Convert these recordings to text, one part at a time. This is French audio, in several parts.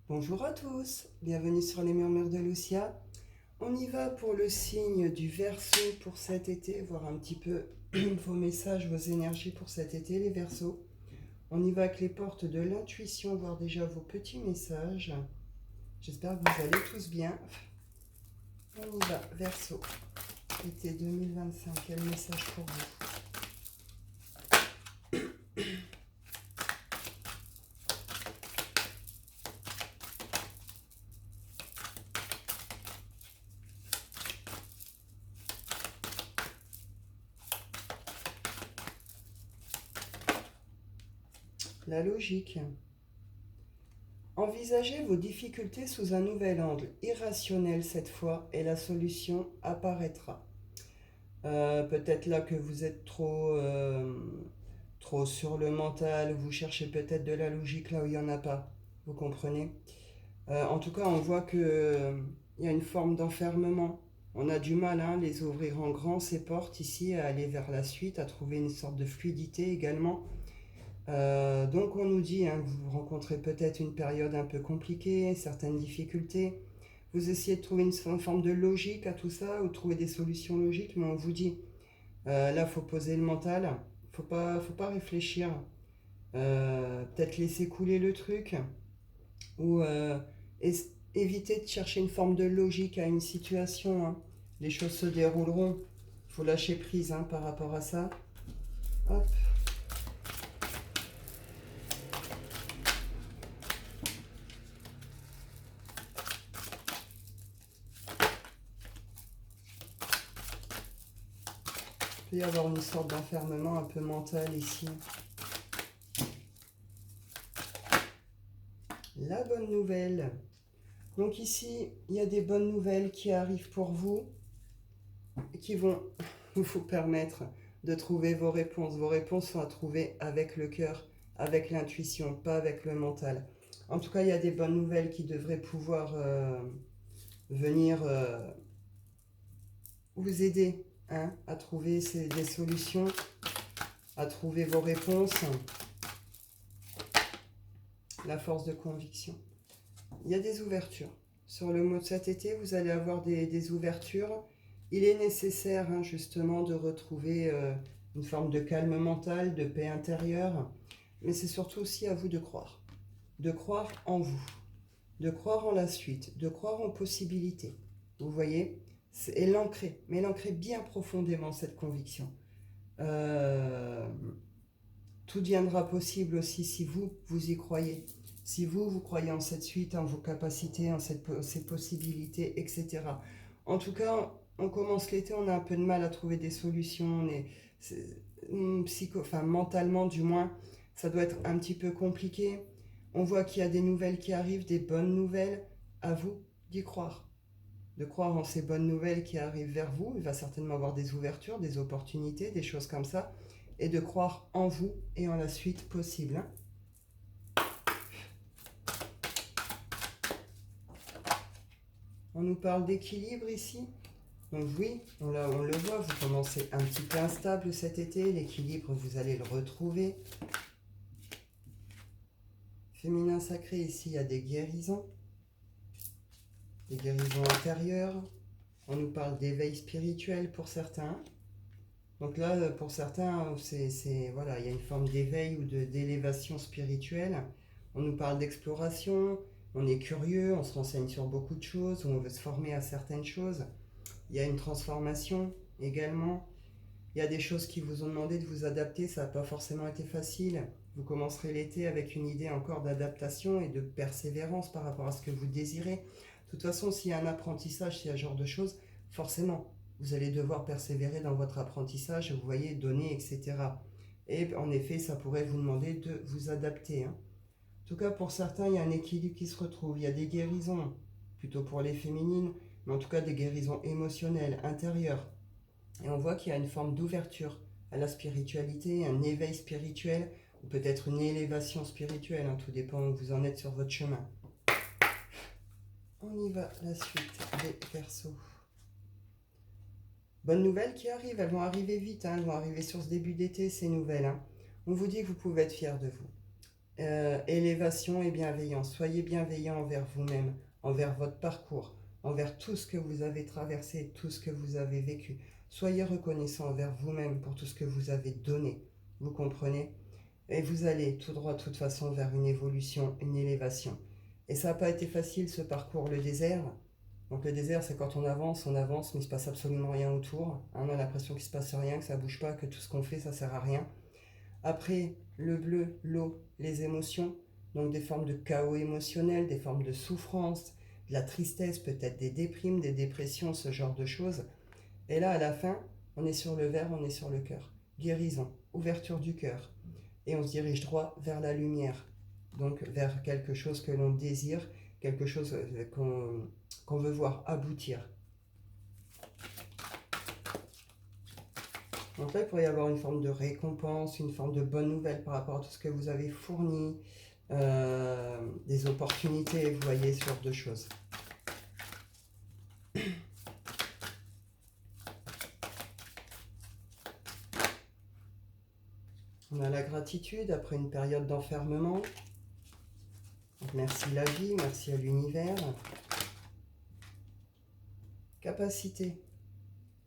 Bonjour à tous, bienvenue sur les murmures de Lucia. On y va pour le signe du Verseau pour cet été, voir un petit peu vos messages, vos énergies pour cet été, les Verseaux. On y va avec les portes de l'intuition, voir déjà vos petits messages. J'espère que vous allez tous bien. On y va, Verseau, été 2025, quel message pour vous? La logique. Envisagez vos difficultés sous un nouvel angle, irrationnel cette fois, et la solution apparaîtra. Peut-être là que vous êtes trop sur le mental, vous cherchez peut-être de la logique là où il n'y en a pas, vous comprenez? En tout cas, on voit que il y a une forme d'enfermement. On a du mal, hein, les ouvrir en grand, ces portes ici, à aller vers la suite, à trouver une sorte de fluidité également. Donc on nous dit, hein, que vous rencontrez peut-être une période un peu compliquée, certaines difficultés. Vous essayez de trouver une forme de logique à tout ça, ou de trouver des solutions logiques, mais on vous dit, là, il faut poser le mental, faut pas réfléchir. Peut-être laisser couler le truc, ou éviter de chercher une forme de logique à une situation, hein. Les choses se dérouleront, il faut lâcher prise, hein, par rapport à ça. Hop. Il peut y avoir une sorte d'enfermement un peu mental ici. La bonne nouvelle. Donc ici, il y a des bonnes nouvelles qui arrivent pour vous et qui vont vous permettre de trouver vos réponses. Vos réponses sont à trouver avec le cœur, avec l'intuition, pas avec le mental. En tout cas, il y a des bonnes nouvelles qui devraient pouvoir venir vous aider, hein, à trouver des solutions, à trouver vos réponses. La force de conviction. Il y a des ouvertures. Sur le mot de cet été, vous allez avoir des ouvertures. Il est nécessaire, hein, justement, de retrouver une forme de calme mental, de paix intérieure. Mais c'est surtout aussi à vous de croire. De croire en vous. De croire en la suite. De croire en possibilités. Vous voyez? Et l'ancrer. Mais l'ancrer bien profondément, cette conviction. Tout deviendra possible aussi si vous, vous y croyez. Si vous, vous croyez en cette suite, en vos capacités, en ces possibilités, etc. En tout cas, on commence l'été, on a un peu de mal à trouver des solutions. Enfin, mentalement du moins, ça doit être un petit peu compliqué. On voit qu'il y a des nouvelles qui arrivent, des bonnes nouvelles. À vous d'y croire. De croire en ces bonnes nouvelles qui arrivent vers vous. Il va certainement avoir des ouvertures, des opportunités, des choses comme ça. Et de croire en vous et en la suite possible, hein. On nous parle d'équilibre ici. Donc oui, on le voit, vous commencez un petit peu instable cet été. L'équilibre, vous allez le retrouver. Féminin sacré, ici, il y a des guérisons. Des guérisons intérieures. On nous parle d'éveil spirituel pour certains. Donc là, pour certains, voilà, il y a une forme d'éveil ou d'élévation spirituelle. On nous parle d'exploration, on est curieux, on se renseigne sur beaucoup de choses, ou on veut se former à certaines choses. Il y a une transformation également. Il y a des choses qui vous ont demandé de vous adapter, ça n'a pas forcément été facile. Vous commencerez l'été avec une idée encore d'adaptation et de persévérance par rapport à ce que vous désirez. De toute façon, s'il y a un apprentissage, s'il y a ce genre de choses, forcément, vous allez devoir persévérer dans votre apprentissage, vous voyez, donner, etc. Et en effet, ça pourrait vous demander de vous adapter, hein. En tout cas, pour certains, il y a un équilibre qui se retrouve. Il y a des guérisons, plutôt pour les féminines, mais en tout cas des guérisons émotionnelles, intérieures. Et on voit qu'il y a une forme d'ouverture à la spiritualité, un éveil spirituel, ou peut-être une élévation spirituelle, hein, tout dépend où vous en êtes sur votre chemin. On y va, la suite des Verseaux. Bonnes nouvelles qui arrivent, elles vont arriver vite, hein, elles vont arriver sur ce début d'été, ces nouvelles, hein. On vous dit que vous pouvez être fiers de vous. élévation et bienveillance. Soyez bienveillant envers vous-même, envers votre parcours, envers tout ce que vous avez traversé, tout ce que vous avez vécu. Soyez reconnaissant envers vous-même pour tout ce que vous avez donné. Vous comprenez? Et vous allez tout droit, de toute façon, vers une évolution, une élévation. Et ça n'a pas été facile, ce parcours, le désert. Donc le désert, c'est quand on avance, mais il ne se passe absolument rien autour. On a l'impression qu'il ne se passe rien, que ça ne bouge pas, que tout ce qu'on fait, ça ne sert à rien. Après, le bleu, l'eau, les émotions, donc des formes de chaos émotionnel, des formes de souffrance, de la tristesse, peut-être des déprimes, des dépressions, ce genre de choses. Et là, à la fin, on est sur le vert, on est sur le cœur. Guérison, ouverture du cœur. Et on se dirige droit vers la lumière, donc vers quelque chose que l'on désire, quelque chose qu'on veut voir aboutir. Donc là, il pourrait y avoir une forme de récompense, une forme de bonne nouvelle par rapport à tout ce que vous avez fourni, des opportunités, vous voyez, ce genre de choses. On a la gratitude après une période d'enfermement. Merci la vie, merci à l'univers. Capacité.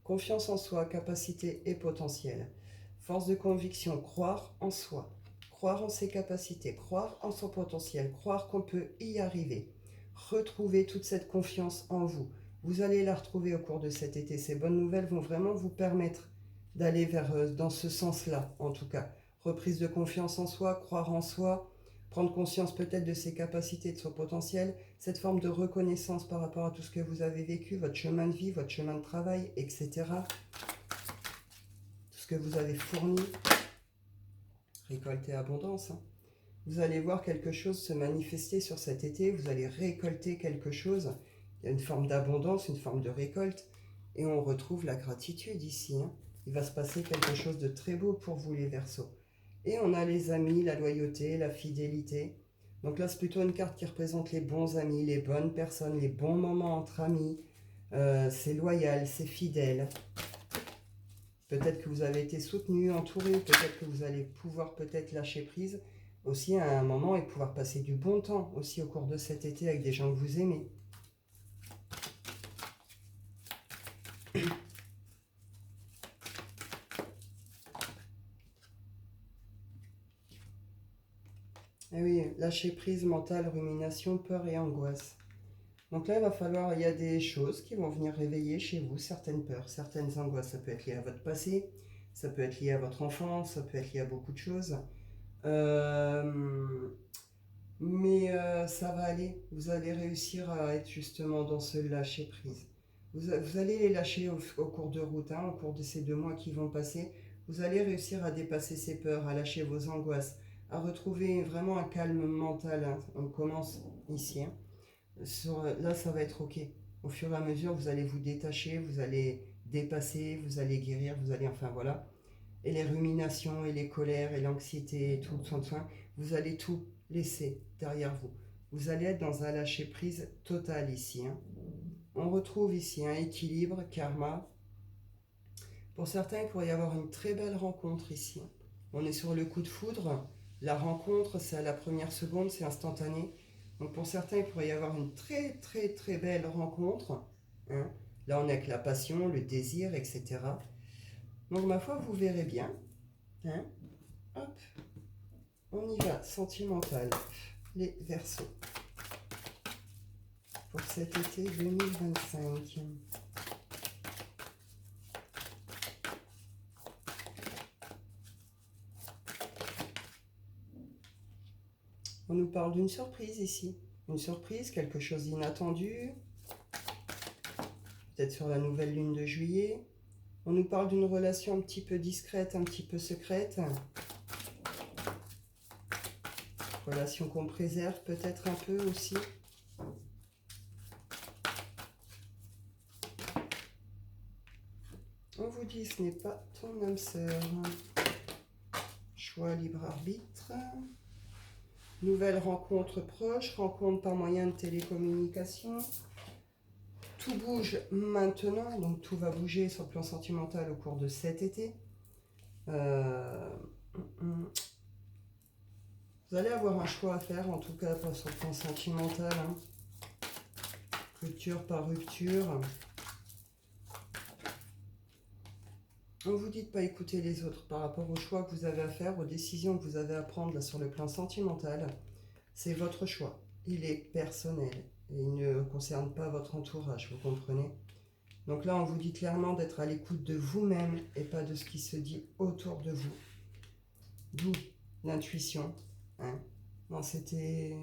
Confiance en soi, capacité et potentiel. Force de conviction, croire en soi, croire en ses capacités, croire en son potentiel, croire qu'on peut y arriver. Retrouver toute cette confiance en vous. Vous allez la retrouver au cours de cet été. Ces bonnes nouvelles vont vraiment vous permettre d'aller dans ce sens-là, en tout cas. Reprise de confiance en soi, croire en soi, prendre conscience peut-être de ses capacités, de son potentiel, cette forme de reconnaissance par rapport à tout ce que vous avez vécu, votre chemin de vie, votre chemin de travail, etc. Tout ce que vous avez fourni, récolte et abondance. Vous allez voir quelque chose se manifester sur cet été, vous allez récolter quelque chose. Il y a une forme d'abondance, une forme de récolte, et on retrouve la gratitude ici. Il va se passer quelque chose de très beau pour vous les Verseaux. Et on a les amis, la loyauté, la fidélité. Donc là, c'est plutôt une carte qui représente les bons amis, les bonnes personnes, les bons moments entre amis. C'est loyal, c'est fidèle. Peut-être que vous avez été soutenu, entouré, peut-être que vous allez pouvoir peut-être lâcher prise aussi à un moment et pouvoir passer du bon temps aussi au cours de cet été avec des gens que vous aimez. Et oui, lâcher prise mentale, rumination, peur et angoisse. Donc là, il y a des choses qui vont venir réveiller chez vous certaines peurs, certaines angoisses. Ça peut être lié à votre passé, ça peut être lié à votre enfance, ça peut être lié à beaucoup de choses. Mais ça va aller. Vous allez réussir à être justement dans ce lâcher prise. Vous allez les lâcher au cours de route, au cours de ces 2 mois qui vont passer. Vous allez réussir à dépasser ces peurs, à lâcher vos angoisses, à retrouver vraiment un calme mental. On commence ici. Là, ça va être OK. Au fur et à mesure, vous allez vous détacher, vous allez dépasser, vous allez guérir, vous allez, enfin voilà. Et les ruminations, et les colères, et l'anxiété, et tout, vous allez tout laisser derrière vous. Vous allez être dans un lâcher-prise total ici. On retrouve ici un équilibre, karma. Pour certains, il pourrait y avoir une très belle rencontre ici. On est sur le coup de foudre. La rencontre, c'est à la première seconde, c'est instantané. Donc pour certains, il pourrait y avoir une très très très belle rencontre. Là, on est avec la passion, le désir, etc. Donc ma foi, vous verrez bien. Hop, on y va, sentimental, les Verseaux. Pour cet été 2025. On nous parle d'une surprise ici. Une surprise, quelque chose d'inattendu. Peut-être sur la nouvelle lune de juillet. On nous parle d'une relation un petit peu discrète, un petit peu secrète. Relation qu'on préserve peut-être un peu aussi. On vous dit, ce n'est pas ton âme sœur. Choix, libre arbitre. Nouvelle rencontre proche, rencontre par moyen de télécommunication. Tout bouge maintenant, donc tout va bouger sur le plan sentimental au cours de cet été. Vous allez avoir un choix à faire, en tout cas pas sur le plan sentimental. Hein. Rupture par rupture. On vous dit de ne pas écouter les autres par rapport aux choix que vous avez à faire, aux décisions que vous avez à prendre là, sur le plan sentimental. C'est votre choix. Il est personnel et il ne concerne pas votre entourage, vous comprenez? Donc là, on vous dit clairement d'être à l'écoute de vous-même et pas de ce qui se dit autour de vous. D'où l'intuition. Hein. Non, c'était...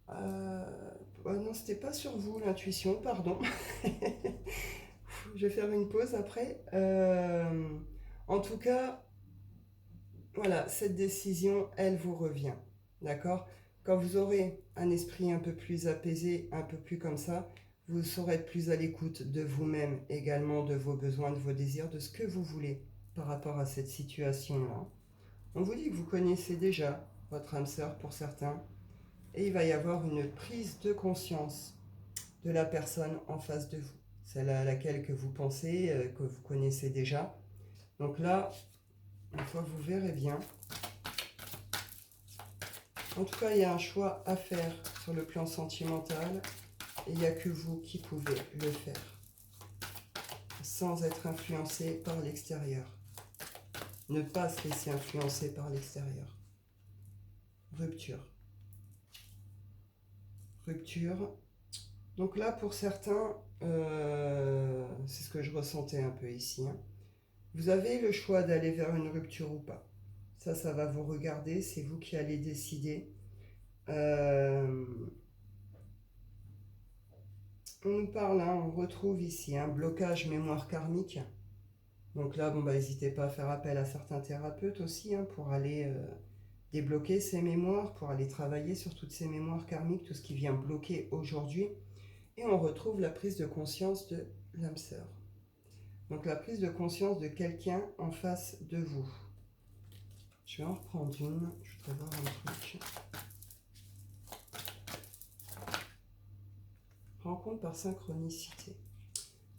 non, c'était pas sur vous l'intuition, pardon. Je vais faire une pause après. En tout cas, voilà, cette décision, elle vous revient. D'accord? Quand vous aurez un esprit un peu plus apaisé, un peu plus comme ça, vous saurez être plus à l'écoute de vous-même, également de vos besoins, de vos désirs, de ce que vous voulez par rapport à cette situation-là. On vous dit que vous connaissez déjà votre âme sœur pour certains, et il va y avoir une prise de conscience de la personne en face de vous, celle à laquelle que vous pensez, que vous connaissez déjà. Donc là, une fois vous verrez bien. En tout cas, il y a un choix à faire sur le plan sentimental, et il n'y a que vous qui pouvez le faire, sans être influencé par l'extérieur. Ne pas se laisser influencer par l'extérieur. Rupture. Rupture. Donc là, pour certains, c'est ce que je ressentais un peu ici. Hein. Vous avez le choix d'aller vers une rupture ou pas. Ça va vous regarder, c'est vous qui allez décider. On nous parle, hein, on retrouve ici un blocage mémoire karmique. Donc là, bon, bah, n'hésitez pas à faire appel à certains thérapeutes aussi hein, pour aller débloquer ces mémoires, pour aller travailler sur toutes ces mémoires karmiques, tout ce qui vient bloquer aujourd'hui. Et on retrouve la prise de conscience de l'âme sœur. Donc la prise de conscience de quelqu'un en face de vous. Je vais en reprendre une, je voudrais voir un truc. Rencontre par synchronicité.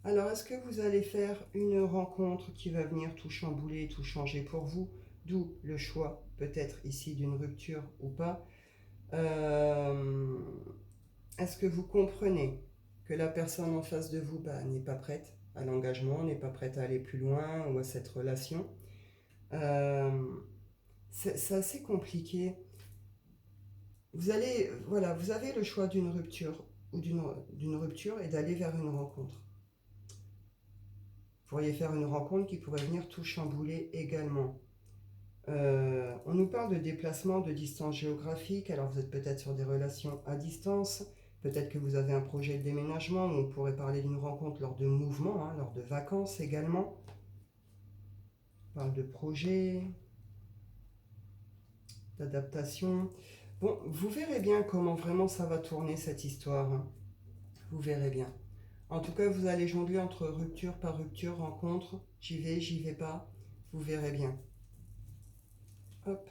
Alors, est-ce que vous allez faire une rencontre qui va venir tout chambouler, tout changer pour vous? D'où le choix, peut-être ici, d'une rupture ou pas. Est-ce que vous comprenez que la personne en face de vous n'est pas prête à l'engagement, n'est pas prête à aller plus loin ou à cette relation? C'est assez compliqué. Vous avez le choix d'une rupture ou d'une rupture et d'aller vers une rencontre. Vous pourriez faire une rencontre qui pourrait venir tout chambouler également. On nous parle de déplacement, de distance géographique. Alors vous êtes peut-être sur des relations à distance. Peut-être que vous avez un projet de déménagement. On pourrait parler d'une rencontre lors de mouvements, hein, lors de vacances également. On parle de projet, d'adaptation. Bon, vous verrez bien comment vraiment ça va tourner cette histoire. Hein. Vous verrez bien. En tout cas, vous allez jongler entre rupture par rupture, rencontre. J'y vais pas. Vous verrez bien. Hop.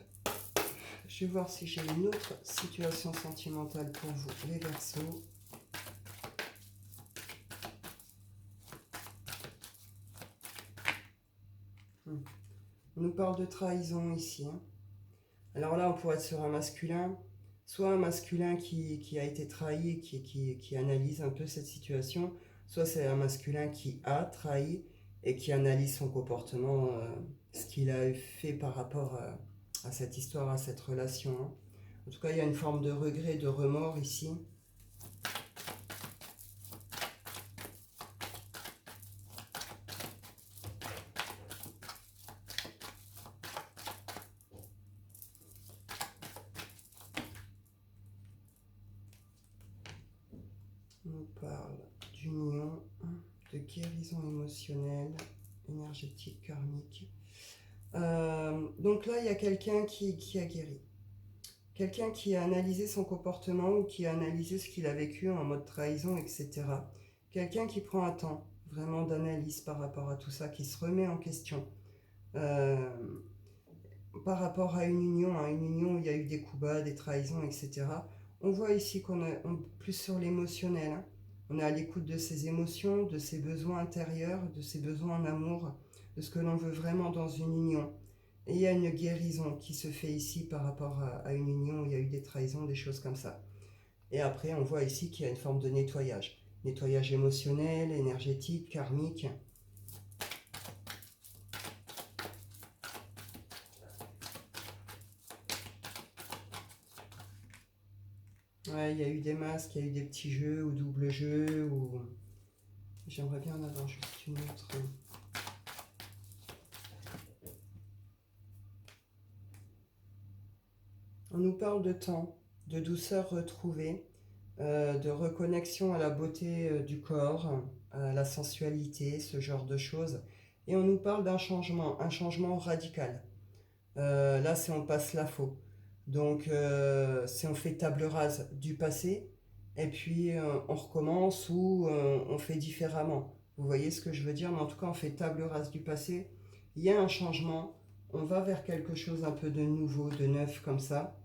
Je vais voir si j'ai une autre situation sentimentale pour vous, les Verseaux. On nous parle de trahison ici. Hein. Alors là, on pourrait être sur un masculin, soit un masculin qui a été trahi, qui analyse un peu cette situation, soit c'est un masculin qui a trahi et qui analyse son comportement, ce qu'il a fait par rapport à cette histoire, à cette relation. Hein. En tout cas, il y a une forme de regret, de remords ici. On nous parle d'union, de guérison émotionnelle, énergétique, karmique. Donc là, il y a quelqu'un qui a guéri. Quelqu'un qui a analysé son comportement ou qui a analysé ce qu'il a vécu en mode trahison, etc. Quelqu'un qui prend un temps vraiment d'analyse par rapport à tout ça, qui se remet en question. Par rapport à une union où il y a eu des coups bas, des trahisons, etc. On voit ici qu'on est plus sur l'émotionnel. Hein. On est à l'écoute de ses émotions, de ses besoins intérieurs, de ses besoins en amour, de ce que l'on veut vraiment dans une union. Et il y a une guérison qui se fait ici par rapport à une union où il y a eu des trahisons, des choses comme ça. Et après, on voit ici qu'il y a une forme de nettoyage. Nettoyage émotionnel, énergétique, karmique. Ouais, il y a eu des masques, il y a eu des petits jeux ou doubles jeux. Ou... J'aimerais bien en avoir juste une autre. On nous parle de temps, de douceur retrouvée, de reconnexion à la beauté du corps, à la sensualité, ce genre de choses. Et on nous parle d'un changement, un changement radical. Là, c'est on passe la faux. Donc, c'est on fait table rase du passé et puis on recommence ou on fait différemment. Vous voyez ce que je veux dire? Mais en tout cas, on fait table rase du passé. Il y a un changement. On va vers quelque chose un peu de nouveau, de neuf comme ça.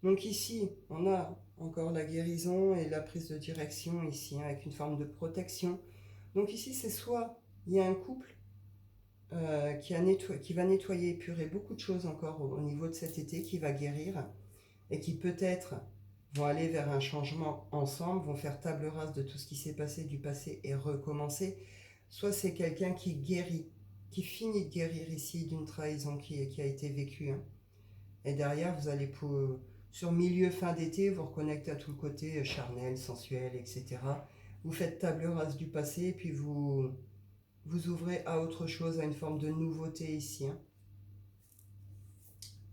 Donc ici, on a encore la guérison et la prise de direction ici, hein, avec une forme de protection. Donc ici, c'est soit il y a un couple qui va nettoyer, épurer beaucoup de choses encore au niveau de cet été, qui va guérir et qui peut-être vont aller vers un changement ensemble, vont faire table rase de tout ce qui s'est passé du passé et recommencer. Soit c'est quelqu'un qui guérit, qui finit de guérir ici d'une trahison qui a été vécue, hein. Et derrière, vous allez sur milieu fin d'été, vous reconnectez à tout le côté charnel, sensuel, etc. Vous faites table rase du passé et puis vous ouvrez à autre chose, à une forme de nouveauté ici, hein.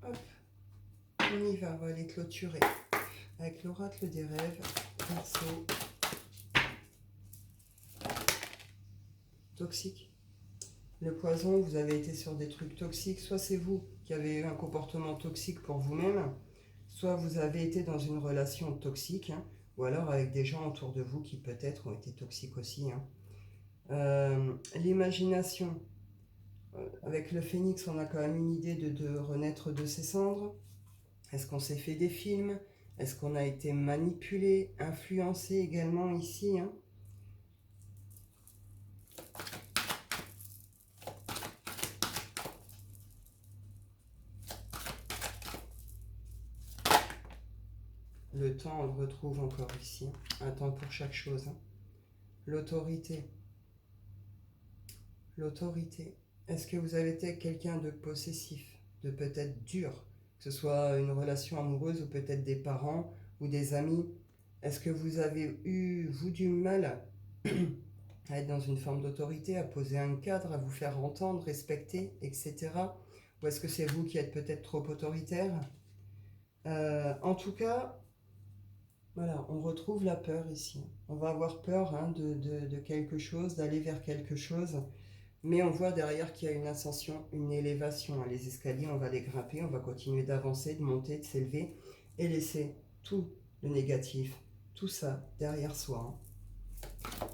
Hop, on y va, on va aller clôturer avec l'oracle des rêves, Verseau, toxique. Le poison, vous avez été sur des trucs toxiques, soit c'est vous qui avez eu un comportement toxique pour vous-même, soit vous avez été dans une relation toxique, hein, ou alors avec des gens autour de vous qui peut-être ont été toxiques aussi, hein. L'imagination, avec le phénix, on a quand même une idée de renaître de ses cendres. Est-ce qu'on s'est fait des films? Est-ce qu'on a été manipulé, influencé également ici, hein? Le temps, on le retrouve encore ici, hein. Un temps pour chaque chose, hein. L'autorité. L'autorité. Est-ce que vous avez été quelqu'un de possessif, de peut-être dur, que ce soit une relation amoureuse ou peut-être des parents ou des amis? Est-ce que vous avez eu, vous, du mal à être dans une forme d'autorité, à poser un cadre, à vous faire entendre, respecter, etc. Ou est-ce que c'est vous qui êtes peut-être trop autoritaire? En tout cas, voilà, on retrouve la peur ici. On va avoir peur, hein, de quelque chose, d'aller vers quelque chose. Mais on voit derrière qu'il y a une ascension, une élévation, hein. Les escaliers, on va les grimper, on va continuer d'avancer, de monter, de s'élever et laisser tout le négatif, tout ça derrière soi, hein.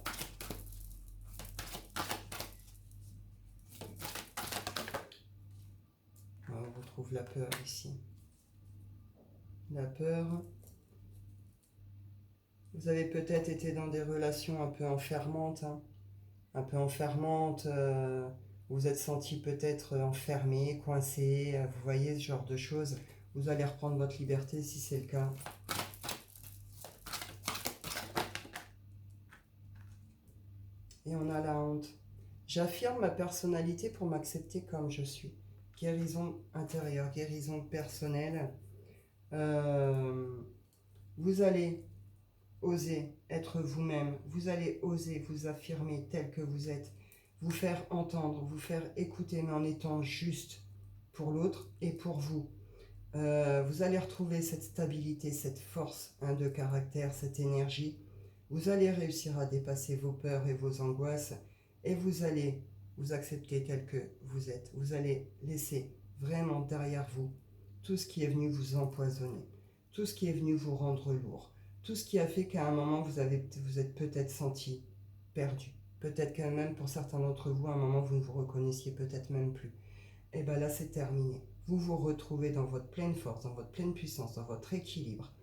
On retrouve la peur ici. La peur. Vous avez peut-être été dans des relations un peu enfermantes, hein. Un peu enfermantes. Vous vous êtes senti peut-être enfermé, coincé. Vous voyez ce genre de choses. Vous allez reprendre votre liberté si c'est le cas. Et on a la honte. J'affirme ma personnalité pour m'accepter comme je suis. Guérison intérieure, guérison personnelle. Vous allez oser être vous-même. Vous allez oser vous affirmer tel que vous êtes. Vous faire entendre, vous faire écouter, mais en étant juste pour l'autre et pour vous. Vous allez retrouver cette stabilité, cette force, hein, de caractère, cette énergie. Vous allez réussir à dépasser vos peurs et vos angoisses et vous allez vous accepter tel que vous êtes. Vous allez laisser vraiment derrière vous tout ce qui est venu vous empoisonner, tout ce qui est venu vous rendre lourd, tout ce qui a fait qu'à un moment vous êtes peut-être senti perdu. Peut-être que même pour certains d'entre vous, à un moment vous ne vous reconnaissiez peut-être même plus. Et bien là c'est terminé. Vous vous retrouvez dans votre pleine force, dans votre pleine puissance, dans votre équilibre.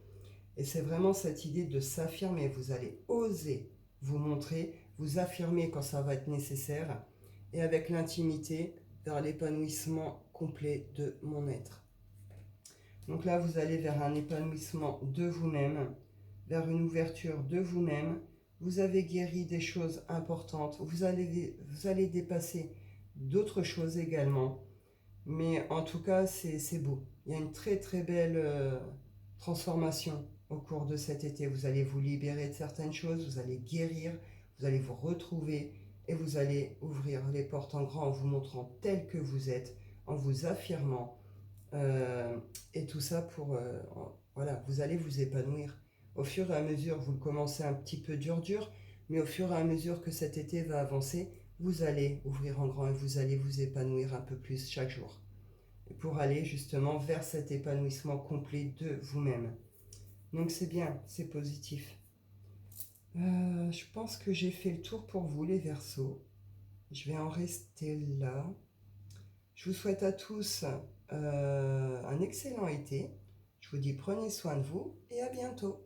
Et c'est vraiment cette idée de s'affirmer. Vous allez oser vous montrer, vous affirmer quand ça va être nécessaire. Et avec l'intimité, vers l'épanouissement complet de mon être. Donc là, vous allez vers un épanouissement de vous-même, vers une ouverture de vous-même. Vous avez guéri des choses importantes. Vous allez dépasser d'autres choses également. Mais en tout cas, c'est beau. Il y a une très très belle transformation au cours de cet été. Vous allez vous libérer de certaines choses, vous allez guérir, vous allez vous retrouver et vous allez ouvrir les portes en grand en vous montrant tel que vous êtes, en vous affirmant. Et tout ça pour... voilà, vous allez vous épanouir. Au fur et à mesure, vous le commencez un petit peu dur, mais au fur et à mesure que cet été va avancer, vous allez ouvrir en grand et vous allez vous épanouir un peu plus chaque jour. Pour aller justement vers cet épanouissement complet de vous-même. Donc c'est bien, c'est positif. Je pense que j'ai fait le tour pour vous les Verseaux. Je vais en rester là. Je vous souhaite à tous un excellent été. Je vous dis prenez soin de vous et à bientôt.